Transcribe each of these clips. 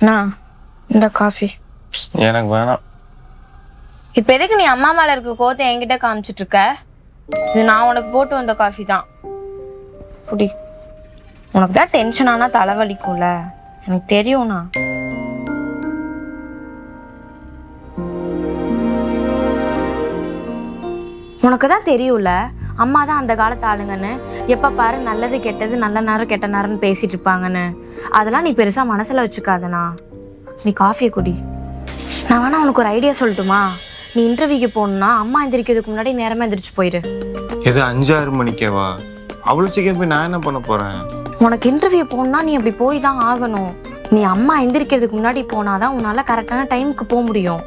நான் இந்த காஃபி எனக்கு வேணாம். இப்போ எதுக்கு நீ அம்மா மேல இருக்க கோத்தை என்கிட்ட காமிச்சிட்டு இருக்க? இது நான் உனக்கு போட்டு வந்த காஃபி தான். புடி. உனக்கு தான் டென்ஷன் ஆனா தலைவலிக்கும்ல, எனக்கு தெரியும்ண்ணா. உனக்கு தான் தெரியும்ல, அம்மா தான் அந்த காலத்து ஆளுங்கன்னு. எப்போ பாரு நல்லது கெட்டது, நல்ல நேரம் கெட்ட நேரம்னு பேசிட்டு இருப்பாங்கன்னு. அதெல்லாம் நீ பெருசாக மனசில் வச்சுக்காதண்ணா. நீ காஃபியை குடி. நான் வேணா உனக்கு ஒரு ஐடியா சொல்லட்டுமா? நீ இன்டர்வியூக்கு போகணுன்னா அம்மா எந்திரிக்கிறதுக்கு முன்னாடி நேரமாக எந்திரிச்சு போயிரு. எது 5-6 மணிக்கேவா? அவ்வளோ சீக்கிரம் போய் நான் என்ன பண்ண போகிறேன்? உனக்கு இன்டர்வியூ போகணுன்னா நீ அப்படி போய் தான் ஆகணும். நீ அம்மா எந்திரிக்கிறதுக்கு முன்னாடி போனாதான் உன்னால் கரெக்டான டைமுக்கு போக முடியும்.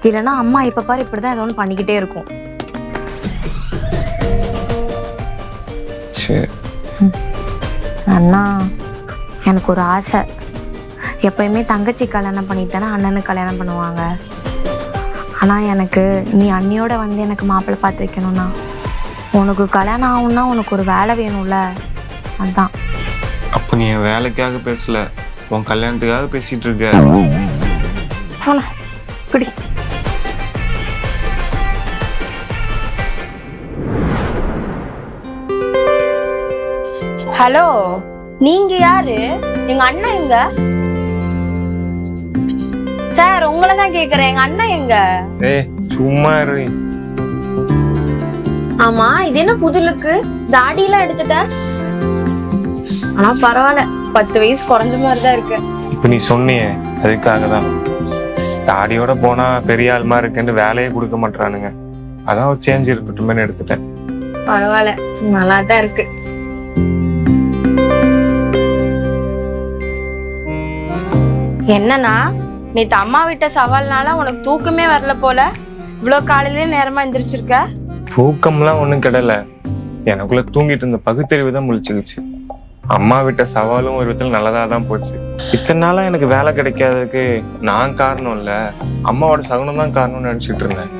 இல்லைன்னா அம்மா இப்போ பாரு இப்படி தான் ஏதோ ஒன்று பண்ணிக்கிட்டே இருக்கும். அண்ணா, எனக்கு ஒரு ஆசை. எப்பயுமே தங்கச்சி கல்யாணம் பண்ணிட்டு தானே அண்ணனுக்கு கல்யாணம் பண்ணுவாங்க. ஆனால் எனக்கு நீ அண்ணியோட வந்து எனக்கு மாப்பிள்ளை பார்த்து வைக்கணும்னா, உனக்கு கல்யாணம் ஆகும்னா உனக்கு ஒரு வேலை வேணும்ல, அதுதான். அப்போ நீ என் வேலைக்காக பேசல, உன் கல்யாணத்துக்காக பேசிட்டு இருக்க. போலாம் குடி. ஹலோ, நீங்க யாரு? எங்க அண்ணன் எங்க? சார் உங்களை தான் கேக்குறேன், எங்க அண்ணன் எங்க? ஏய் சும்மா இரு. ஆமா, இது என்ன புதுலுக்கு தாடியெல்லாம் எடுத்துட்ட? ஆனா பரவாயில்ல, 10 வயசு குறைஞ்ச மாதிரிதான் இருக்கு. இப்போ நீ சொன்னியே அதுக்காக தான். தாடியோட போனா பெரிய ஆள்மா இருக்குன்னு வேலையே கொடுக்க மாட்டானுங்க. அதான் ஒரு சேஞ்ச் இருக்கட்டுமே எடுத்துட்டேன். பரவாயில்ல, நல்லா தான் இருக்கு. என்னன்னா நேத்து அம்மா விட்ட சவால்னால உனக்கு தூக்கமே வரல போல. இவ்வளவு காலையிலே நேரமா எந்திரிச்சிருக்க. தூக்கம்லாம் ஒன்றும் கிடல, எனக்குள்ள தூங்கிட்டு இருந்த பகுத்தறிவு தான் முழிச்சுக்கிச்சு. அம்மா விட்ட சவாலும் ஒரு விதத்தில் நல்லதாக தான் போச்சு. இத்தனை நாளாக எனக்கு வேலை கிடைக்காததுக்கு நான் காரணம் இல்லை, அம்மாவோட சகுனம் தான் காரணம்னு நினச்சிட்டு இருந்தேன்.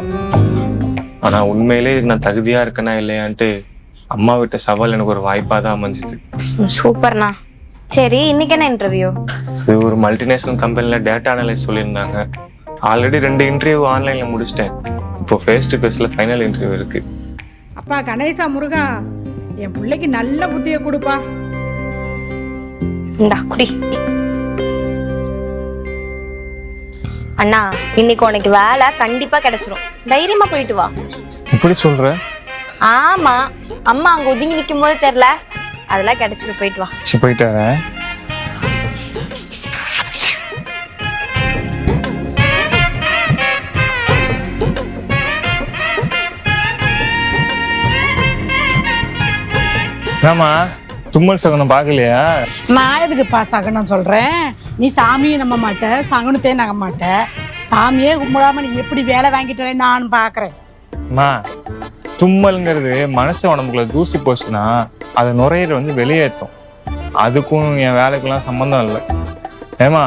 ஆனால் உண்மையிலே இதுக்கு நான் தகுதியாக இருக்கேனா இல்லையான்ட்டு அம்மா விட்ட சவால் எனக்கு ஒரு வாய்ப்பாக தான் அமைஞ்சிச்சு. சூப்பர்ண்ணா. சரி, இன்னைக்கு என்ன இன்டர்வியூ? இது ஒரு மல்டிநேஷனல் கம்பெனியில் டேட்டா அனலைஸ் சொல்லியிருந்தாங்க. ஆல்ரெடி 2 இன்டர்வியூ ஆன்லைனில் முடிச்சிட்டேன். இப்போ ஃபேஸ் டு ஃபேஸில் ஃபைனல் இன்டர்வியூ இருக்கு. அப்பா கணேசா முருகா, என் பிள்ளைக்கு நல்ல புத்தியை கொடுப்பா. இந்தா குடி. அண்ணா, இன்னைக்கு உனக்கு வேலை கண்டிப்பா கிடைச்சிரும். தைரியமா போயிட்டு வா. இப்படி சொல்ற? ஆமா, அம்மா அங்க ஒதுங்கி நிக்கும் போது தெரியல, அதெல்லாம் கிடைச்சிட்டு போயிட்டு வா. போயிட்டு வரேன். ஆமா, தும்மல் சகுனம் பாக்கலையா? நான் எதுக்குப்பா சகனம் சொல்றேன்? நீ சாமியை நம்ப மாட்ட, சகனத்தையும் நம்ப மாட்ட. சாமியே கும்பிடாம நீ எப்படி வேலை வாங்கிட்டு வரேன்னு நானும் பாக்குறேன். அம்மா, தும்மல்ங்கிறது மனசு உடம்புக்குள்ள தூசி போச்சுன்னா அதை நுரையீரல் வந்து வெளியேற்றும். அதுக்கும் என் வேலைக்கெல்லாம் சம்மந்தம் இல்லை. ஏமா,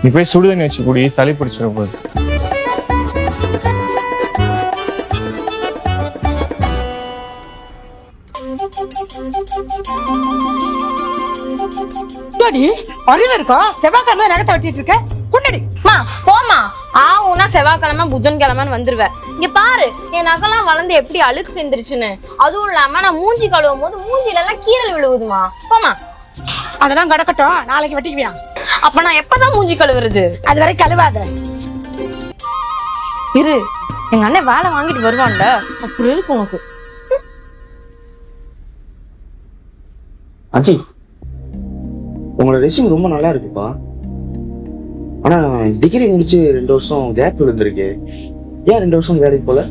நீ போய் சுடுதண்ணி வச்சு கூடி, சளி பிடிச்சிட போகுது. அறிவு இருக்கா? செவ்வாய்க்கிழமை நகத்தை வெட்டிட்டு இருக்க குண்டடி. போமா, ஆவுனா செவ்வாய்க்கிழமை புதன்கிழமைன்னு வந்துருவேன். இங்க பாரு, என் நகெல்லாம் வளர்ந்து எப்படி அழுக்கு செஞ்சிருச்சுன்னு. அதுவும் இல்லாம நான் மூஞ்சி கழுவும் போது மூஞ்சில எல்லாம் கீரல் விழுவுதுமா. போமா. அதெல்லாம் கிடக்கட்டும், நாளைக்கு வெட்டிக்குவியா? அப்ப நான் எப்பதான் மூஞ்சி கழுவுறது? அது வரை கழுவாத. இரு, எங்க அண்ணன் வேலை வாங்கிட்டு வருவான்ல, அப்படி இருக்கு உனக்கு. அஜி, உங்களோட ரெஸ்யூம் ரொம்ப நல்லா இருக்குப்பா. ஆனா டிகிரி முடிச்சு 2 வருஷம் கேப் விழுந்திருக்கு. ஏன் 2 வருஷம் வேலைக்கு போல?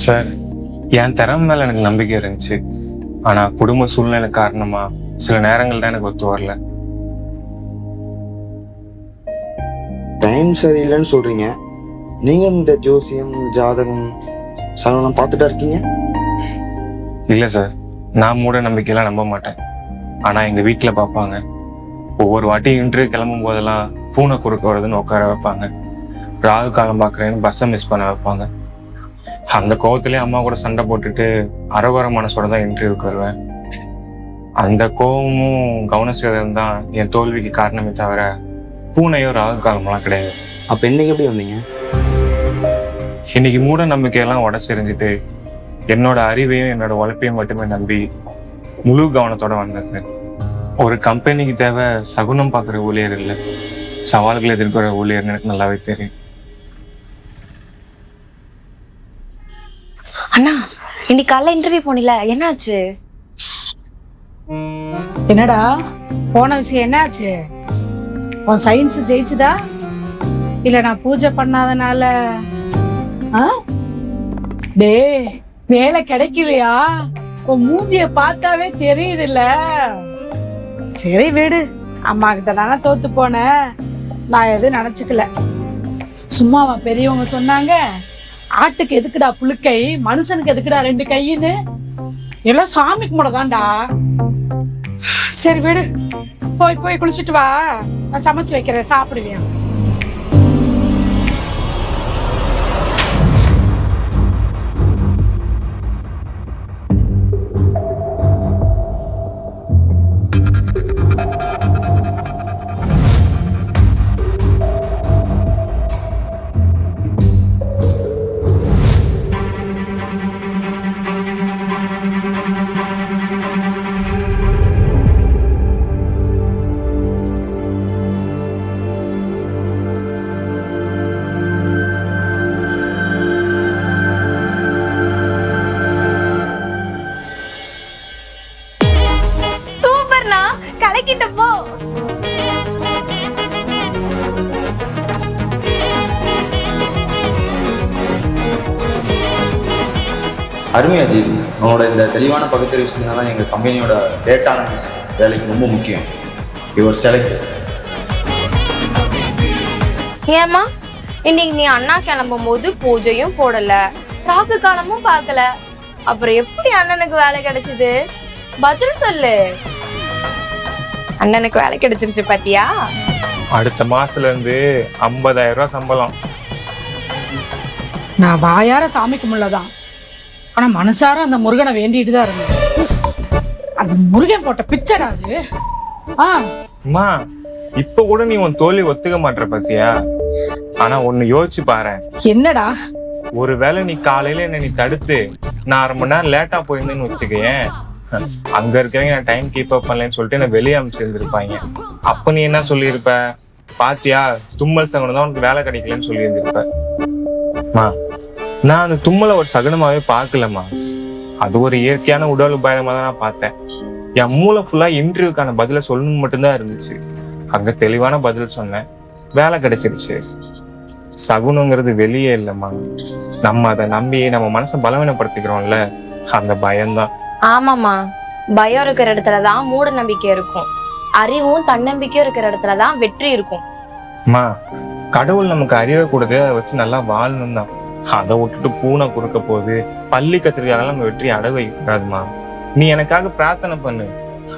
சார், என் திறமை மேல எனக்கு நம்பிக்கை இருந்துச்சு. ஆனா குடும்ப சூழ்நிலை காரணமா சில நேரங்கள் தான் எனக்கு ஒத்து வரல. டைம் சரியில்லைன்னு சொல்றீங்க. நீங்க இந்த ஜோசியம், ஜாதகம், சகனம் பார்த்துட்டா இருக்கீங்க? இல்ல சார், நான் மூட நம்பிக்கையெல்லாம் நம்ப மாட்டேன். ஆனா எங்க வீட்டுல பார்ப்பாங்க, ஒவ்வொரு வாட்டி இன்டர்வியூ கிளம்பும் போதெல்லாம் பூனை குறுக்க வருதுன்னு உட்கார வைப்பாங்க. ராகு காலம் பார்க்குறேன்னு பஸ்ஸை மிஸ் பண்ண வைப்பாங்க. அந்த கோவத்திலே அம்மா கூட சண்டை போட்டுட்டு அறகுற மனசோட தான் இன்டர்வியூக்கு வருவேன். அந்த கோவமும் கவனச்சிதறலும் தான் என் தோல்விக்கு காரணமே தவிர பூனையோ ராகு காலமெல்லாம் கிடையாது. அப்ப இன்னைக்கு எப்படி வந்தீங்க? இன்னைக்கு மூட நம்பிக்கையெல்லாம் உடச்சிருந்துட்டு என்னோட அறிவையும் என்னோட உழைப்பையும் மட்டுமே நம்பி முழு கவனத்தோட வந்தேன் சார். ஒரு கம்பெனிக்கு தேவை சகுனம் பார்க்குற ஊழியர் இல்லை, சவால்களை எதிர்க்கிற ஊழியர்னு எனக்கு நல்லாவே தெரியும். அண்ணா இன்னைக்கு காலைல இன்டர்வியூ போனில, என்னாச்சு? என்னடா போன விஷயம் என்னாச்சு? உன் சயின்ஸ் ஜெயிச்சுதா இல்ல நான் பூஜை பண்ணாதனால? டேய் வேலை கிடைக்கலையா? உன் மூஞ்சிய பார்த்தாவே தெரியுது இல்ல? சரி விடு, அம்மா கிட்ட தானே தோத்து போன, நான் எதுவும் நினைச்சுக்கல. சும்மா அவன் பெரியவங்க சொன்னாங்க, ஆட்டுக்கு எதுக்குடா புழுக்கை, மனுஷனுக்கு எதுக்குடா 2 கைன்னு. எல்லாம் சாமி கும்பிடதான்டா. சரி விடு, போய் போய் குளிச்சுட்டு வா, நான் சமைச்சு வைக்கிறேன், சாப்பிடுவேன். சூப்பர்ண்ணா, கலக்கிட்ட போ. அருமை அஜித், உங்களோட இந்த தெளிவான பகுத்தறிவு சிந்தனை தான் எங்கள் கம்பெனியோட டேட்டா அனாலிசிஸ் வேலைக்கு ரொம்ப முக்கியம். Your select. ஏமா இன்னைக்கு நீ அண்ணா கிளம்பும் போது பூஜையும் போடல, ராகு காலமும் பார்க்கல, அப்புறம் எப்படி அண்ணனுக்கு வேலை கிடைச்சது? பதில் சொல்லு. அண்ணனுக்கு வேலை கிடைச்சிருச்சு பாத்தியா? அடுத்த மாசத்துல இருந்து 50,000 ரூபாய் சம்பளம். நான் வாயார சாமி கும்பிடலதான், ஆனா மனசார அந்த முருகனை வேண்டிட்டு தான் இருந்தேன். அந்த முருகன் போட்ட பிச்சடா அது. அம்மா இப்ப கூட நீ உன் தோல்வி ஒத்துக்க மாட்டற பாத்தியா? ஆனா ஒண்ணு யோசிச்சு பாரு. என்னடா? ஒருவேளை நீ காலையில என்ன நீ தடுத்து நான் 1/2 மணி நேரம் லேட்டா போயிருந்தேன்னு வச்சுக்கேன், அங்க இருக்கிறவங்க நான் டைம் கீப் அப் பண்ணலன்னு சொல்லிட்டு என்ன வெளியே அமைச்சிருந்திருப்பாங்க. அப்ப நீ என்ன சொல்லியிருப்ப? பாத்தியா, தும்மல் சகுனம் தான் உனக்கு வேலை கிடைக்கலன்னு சொல்லி இருந்திருப்ப. நான் அந்த தும்மலை ஒரு சகுனமாவே பார்க்கலம்மா, அது ஒரு இயற்கையான உடல் உபாயமா தான் நான் பார்த்தேன். என் மூளை ஃபுல்லா இன்டர்வியூக்கான பதில சொல்லணும்னு மட்டும்தான் இருந்துச்சு. அங்க தெளிவான பதில் சொன்னேன், வேலை கிடைச்சிருச்சு. சகுனங்கிறது வெளியே இல்லைம்மா, நம்ம அதை நம்பி நம்ம மனசை பலவீனப்படுத்திக்கிறோம்ல, அந்த பயம்தான். ஆமாமா, பயம் இருக்கிற இடத்துலதான் மூட நம்பிக்கை இருக்கும், அறிவும் தன்னம்பிக்கையும் இருக்கிற இடத்துலதான் வெற்றி இருக்கும். அம்மா கடவுள் நமக்கு அறிவை கொடுத்து அதை வச்சு நல்லா வாழணும் தான். அதை விட்டுட்டு பூனை குறுக்க போகுது பள்ளி கத்திரிக்காக நம்ம வெற்றி அடை வைக்கூடாதுமா. நீ எனக்காக பிரார்த்தனை பண்ணு,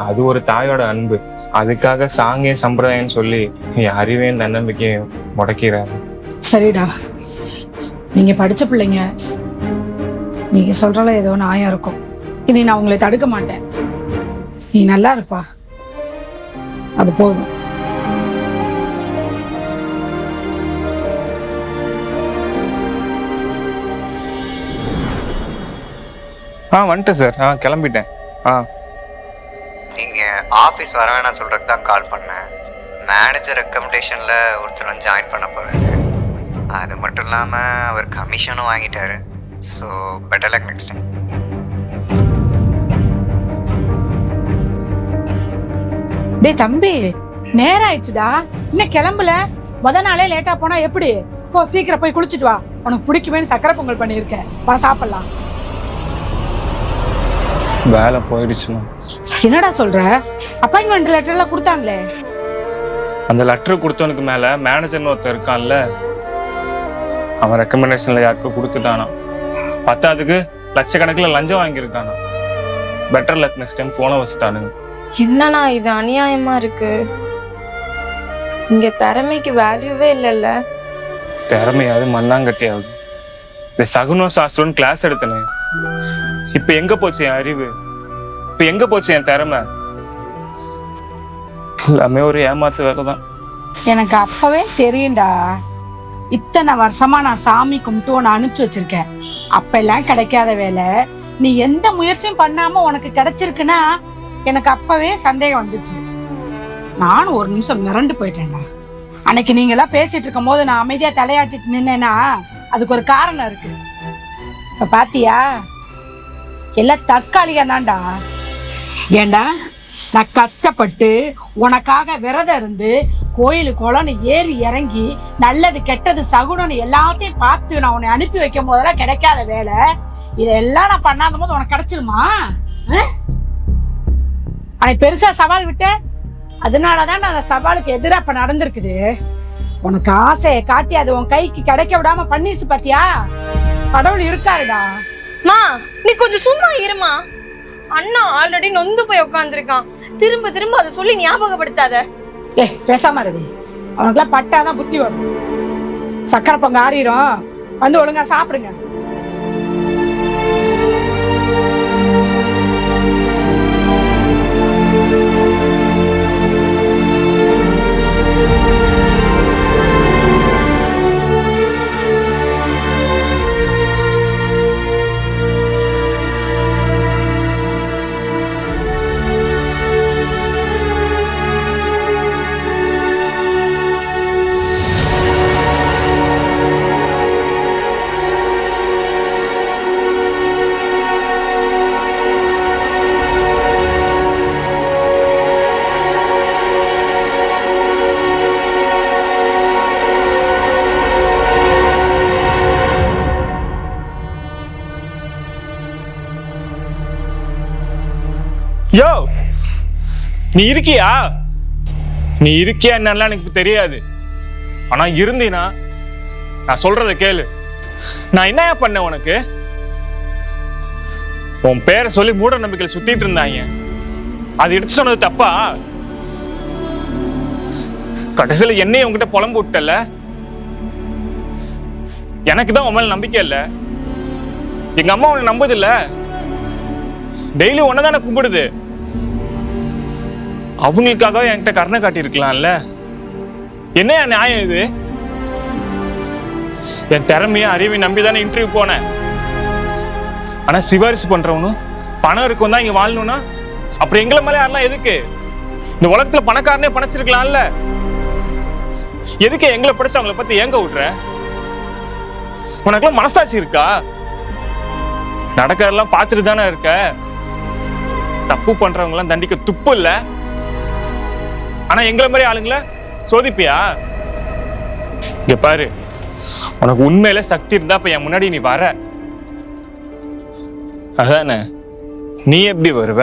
அது ஒரு தாயோட அன்பு. அதுக்காக சாங்கிய சம்பிரதாயம் சொல்லி என் அறிவையும் தன்னம்பிக்கையும் முடக்கிறாரு. சரிடா, நீங்க படிச்ச பிள்ளைங்க, நீங்க சொல்றால ஏதோ நியாயம் இருக்கும். இனி நான் உங்களை தடுக்க மாட்டேன், நீ நல்லா இருப்பா, அது போதும். வந்துட்டேன் சார், கிளம்பிட்டேன். நீங்கள் ஆஃபீஸ் வர வேணாம் சொல்கிறதுக்கு தான் கால் பண்ணேன். மேனேஜர் ரெக்கமெண்டேஷனில் ஒருத்தர் வந்து ஜாயின் பண்ண போகிறாரு. அது மட்டும் இல்லாமல் அவர் கமிஷனும் வாங்கிட்டாரு. So better luck next time. டேய் தம்பி, நேரம் ஆயிடுச்சுடா, இன்னும் கிளம்பல. நாளே லேட்டா போனா எப்படி? போ, சீக்கிரம் போய் குளிச்சுட்டு வா. உனக்கு பிடிக்குமேனு சக்கரை பொங்கல் பண்ணியிருக்கேன், வா சாப்பிடலாம். வேலை போயிடுச்சுமா. என்னடா சொல்ற? அப்பாயின்மெண்ட் லெட்டர் எல்லாம் கொடுத்தாங்களே. அந்த லெட்டர் கொடுத்தவனுக்கு மேல மேனேஜர்னு ஒருத்தர் இருக்கான்ல, அவன் ரெக்கமெண்டேஷன்ல யாருக்கும் கொடுத்துட்டானா. பத்தாதுக்கு லட்சக்கணக்கில் லஞ்சம் வாங்கியிருக்கானா. பெட்டர் லக் நெக்ஸ்ட் டைம் போன வச்சுட்டானுங்க. என்னண்ணா இது அநியாயமா இருக்கு? இங்க திறமைக்கு வேல்யூவே இல்லைல்ல. திறமையாவது மண்ணாங்கட்டியாவது. இந்த சகுன சாஸ்திரம்னு கிளாஸ் எடுத்தனே, இப்ப எங்க போச்சு என் அறிவு? இப்ப எங்க போச்சு என் திறமை? எல்லாமே ஒரு ஏமாத்து வேலை தான். எனக்கு அப்பவே தெரியும்டா. இத்தனை வருஷமா நான் சாமி கும்பிட்டு உன்னை அனுப்பிச்சு வச்சிருக்கேன். அப்ப எல்லாம் கிடைக்காத வேலை நீ எந்த முயற்சியும் பண்ணாம உனக்கு கிடைச்சிருக்குன்னா எனக்கு அப்பவே சந்தேகம் வந்துச்சு. நானும் ஒரு நிமிஷம் மிரண்டு போயிட்டேன்டா. அன்னைக்கு நீங்க எல்லாம் பேசிட்டு இருக்கும் போது நான் அமைதியா தலையாட்டிட்டு நின்னேன்னா அதுக்கு ஒரு காரணம் இருக்கு. இப்ப பாத்தியா, எல்லாம் தற்காலிகா தான்டா. ஏண்டா, நான் கஷ்டப்பட்டு உனக்காக விரதம் இருந்து கோயிலு குளம்னு ஏறி இறங்கி நல்லது கெட்டது சகுனம்னு எல்லாத்தையும் பார்த்து நான் உன்னை அனுப்பி வைக்கும் போதெல்லாம் கிடைக்காத வேலை இதெல்லாம் நான் பண்ணாத போது உனக்கு கிடைச்சிருமா? அன்னைக்கு பெருசா சவால் விட்ட, அதனாலதான் அந்த சவாலுக்கு எதிராக இப்ப நடந்திருக்குது. உனக்கு ஆசையை காட்டி அது உன் கைக்கு கிடைக்க விடாம பண்ணிருச்சு பாத்தியா? கடவுள் இருக்காருடா. மா நீ கொஞ்சம் சும்மா இருமா. அண்ணா ஆல்ரெடி நொந்து போய் உட்காந்துருக்கான். திரும்ப திரும்ப அதை சொல்லி ஞாபகப்படுத்தாத. பேசாம ரெடி. அவனுக்குலாம் பட்டாதான் புத்தி வரும். சக்கரை பொங்க ஆறிரும். வந்து ஒழுங்கா சாப்பிடுங்க. யோ, நீ இருக்கியா? நீ இருக்கியா என்னன்னா எனக்கு தெரியாது. ஆனா இருந்தீனா நான் சொல்றத கேளு. நான் என்ன பண்ண உனக்கு? உன் பேரை சொல்லி மூட நம்பிக்கையில் சுத்திட்டு இருந்தாங்க. அது எடுத்து சொன்னது தப்பா? கடைசியில் என்னையும் உங்ககிட்ட புலம்பு விட்டல. எனக்கு தான் உன் மேல நம்பிக்கை இல்லை. எங்க அம்மா உன்னை நம்புது இல்ல. டெய்லி ஒன்னதான கும்பிடுது. அவங்களுக்காக என்கிட்ட கருணை காட்டி இருக்கலாம்ல. என்ன நியாயம் இது? என் திறமைய அறிவை நம்பிதானே இன்டர்வியூ போனேன். ஆனா சிபாரிசு பண்றவனும் பணம் இருக்கும் தான் இங்க வாழணும்னா அப்புறம் எங்களை மேல யாரெல்லாம் எதுக்கு? இந்த உலகத்துல பணக்காரனே பணச்சிருக்கலாம்ல. எதுக்கு எங்களை படிச்சு அவங்கள பத்தி ஏங்க விடுற? உனக்குலாம் மனசாட்சி இருக்கா? நடக்கிறதெல்லாம் பார்த்துட்டு தானே இருக்க. தப்பு பண்றவங்க எல்லாம் தண்டிக்க துப்பு இல்ல. ஆனா எங்களை மாதிரி ஆளுங்களை சோதிப்பியா? இங்க பாரு, உனக்கு உண்மையில சக்தி இருந்தா இப்ப என் முன்னாடி நீ வர. அதானே? நீ எப்படி வருவ?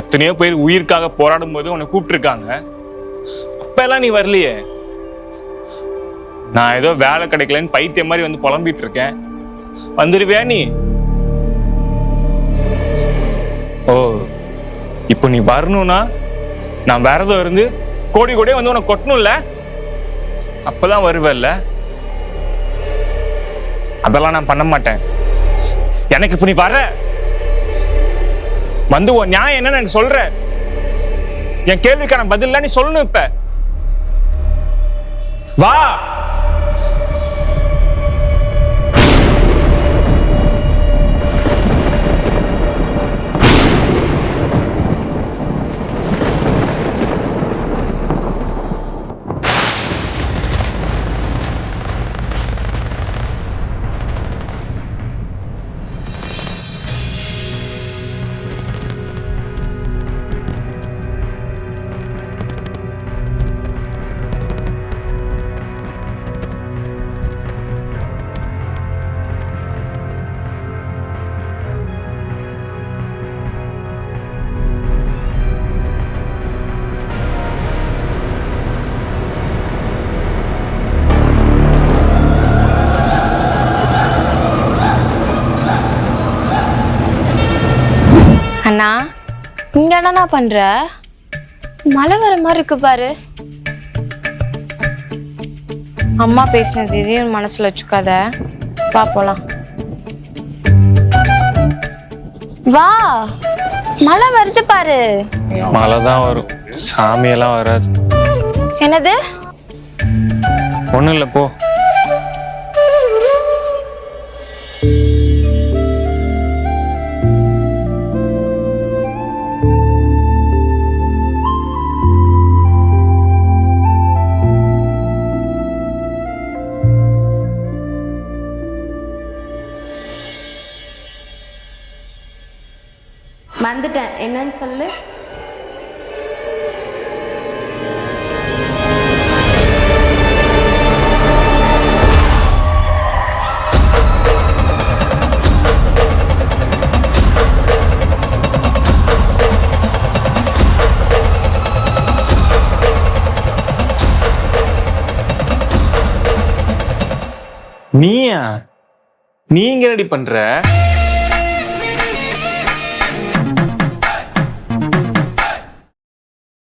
எத்தனையோ பேர் உயிருக்காக போராடும் போது உன்னை கூப்பிட்டு இருக்காங்க. அப்ப எல்லாம் நீ வரலையே. நான் ஏதோ வேலை கிடைக்கலன்னு பைத்தியம் மாதிரி வந்து புலம்பிட்டு இருக்கேன். வந்துருவியா நீ? ஓ, இப்போ நீ வரணும்னா நான் விரதம் இருந்து கோடி கோடியே வந்து உனக்கு கொட்டணும்ல. அப்பதான் வருவல்ல. அதெல்லாம் நான் பண்ண மாட்டேன். எனக்கு இப்ப நீ வர வந்து உன் நியாயம் என்னன்னு எனக்கு சொல்ற. என் கேள்விக்கான பதில் நீ சொல்லணும். இப்ப வா. அண்ணா, இங்க என்னண்ணா பண்ற? மழை வர மாதிரி இருக்கு பாரு. அம்மா பேசினது இதையும் மனசுல வச்சுக்காத. வா போலாம். வா, மழை வருது பாரு. முடியும்? மழை தான் வரும், சாமியெல்லாம் வராது. என்னது? ஒன்றும் இல்லை, போ. வந்துட்டேன், என்னன்னு சொல்லு. நீயா? நீங்க ரெடி பண்ற?